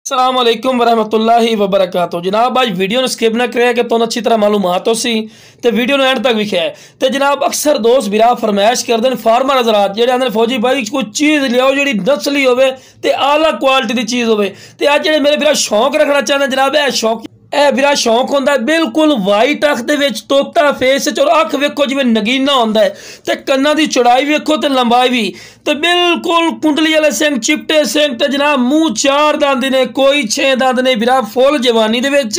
अस्सलाम वालेकुम वरहमतुल्लाहि वबरकातुहू। जनाब आज वीडियो ने स्किप ना करें कि तुम अच्छी तरह मालूमात हो सी तो वीडियो ने एंड तक विखा है। तो जनाब अक्सर दोस्त बिरा फरमाइश करते हैं फार्मर हजरात जेडे आंदे फौजी भाई कोई चीज़ लियाओ जी नस्ली होवे ते आला क्वालिटी की चीज़ होवे। ते आज जेडे मेरे बिरा शौक रखना चाहते जनाब यह शौक बिरा शौक होंदा है बिल्कुल वाइट अख दे विच तोता फेस और अख वेखो जिवें नगीना होंदा है ते कन्नां दी चौड़ाई वेखो ते लंबाई भी तो बिल्कुल कुंडली वाले सिंह चिपटे सिंह ते जनाब मूँह चार दंद ने कोई 6 दंद ने बिरा फुल जवानी दे विच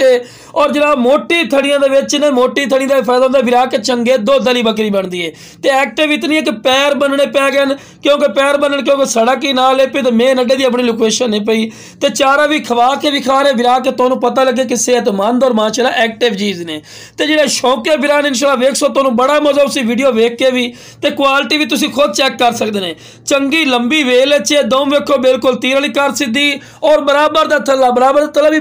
और जनाब मोटी थड़ियां दे विच ने। मोटी थड़ी का फायदा होंदा बिरा के चंगे दुध वाली बकरी बनती है। तो एक्टिव इतनी है कि पैर बनने पै गए क्योंकि पैर बनने क्योंकि सड़क ही ना ले पी तो मेन अड्डे की अपनी लोकेशन नहीं पई तो चारा भी खवा के विखा रहे बिरा के तुहानूं पता लगे कि सेहतमंद और माशाअल्लाह एक्टिव चीज़ ने। तो जो शौके बिरा ने इंशाअल्लाह वेख सो तुहानूं बड़ा मजा उसी वीडियो वेख के भी तो क्वालिटी भी तुसीं खुद चैक कर सकते हैं। चंगी लंबी वेल अच्छे दम वेखो बिल्कुल तीर वाली कर सीधी और बराबर का थला बराबर तला भी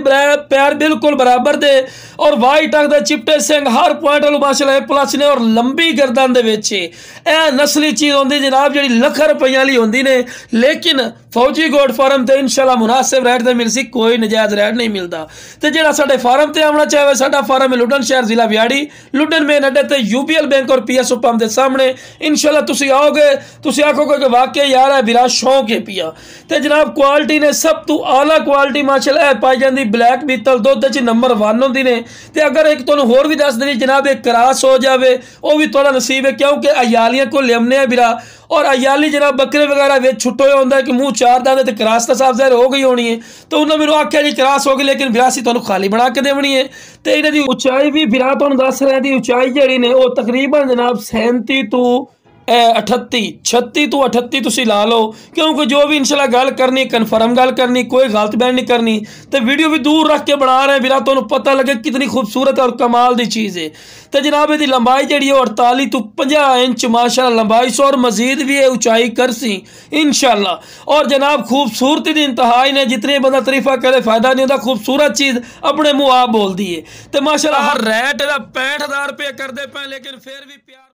पैर बिल्कुल बराबर दे और वाइट अख दे चिपटे सिंह हर पॉइंट वालों माशाअल्लाह प्लस ने और लंबी गर्दन दे विच यह नस्ली चीज़ होंदी जनाब जी लख रुपया वाली होंदी ने। लेकिन फौजी गोट फार्म ते इंशाअल्लाह मुनासिब रेट ते मिल सी कोई नजायज़ रेट नहीं मिलता। तो जो साडे फार्म ते आना चाहे साडा फार्म है लुडन शहर जिला ब्याड़ी लुडन मेन अड्डे ते यूबीएल बैंक और पीएसओ पंप के सामने इंशाअल्लाह तुसीं आओगे तुसीं आखोगे कि वाकई यार है बिरा शौक है पिया। तो जनाब क्वालिटी ने सब तो आला क्वालिटी माशाअल्लाह पाई जाती ब्लैक बीतल दुध च नंबर 1 होंदी ने। तो अगर एक तुहानूं होर भी दस देनी जनाब एक क्रॉस हो जाए वह भी थोड़ा नसीब है क्योंकि अयालियां को लियाने बिरा और अयाली जनाब बकरे वगैरह वे छुट्टो होंगे कि मूँह चार दादे तो क्रॉस तो साफ ज़ाहिर हो गई होनी है। तो उन्होंने मेरे आख्या जी क्रॉस हो गई लेकिन बिरासी तुहानूं खाली बना के देनी है। तो इन्हां दी उचाई भी बिरा तुहानूं दस रहे दी उचाई जी ने वो तकरीबन जनाब 37 तो 38 36 तो 38 तुसीं ला लो क्योंकि जो भी इंशाल्लाह गल करनी कन्फर्म गल करनी कोई गलत बयान नहीं करनी। तो वीडियो भी दूर रख के बना रहे हैं बिरा तुहानूं पता लगे कितनी खूबसूरत और कमाल की चीज़ है। तो जनाब इसकी लंबाई जी 48 तो 50 इंच माशाअल्लाह लंबाई सौ और मजीद भी है ऊंचाई कर सी इंशाअल्लाह। और जनाब खूबसूरती की इंतहाई ने जितने बंदा तरीफा करे फायदा नहीं होता खूबसूरत चीज़ अपने मुँह आप बोल दी है। तो माशाअल्लाह हर रेट 65,000 रुपये करते पे लेकिन फिर भी प्यार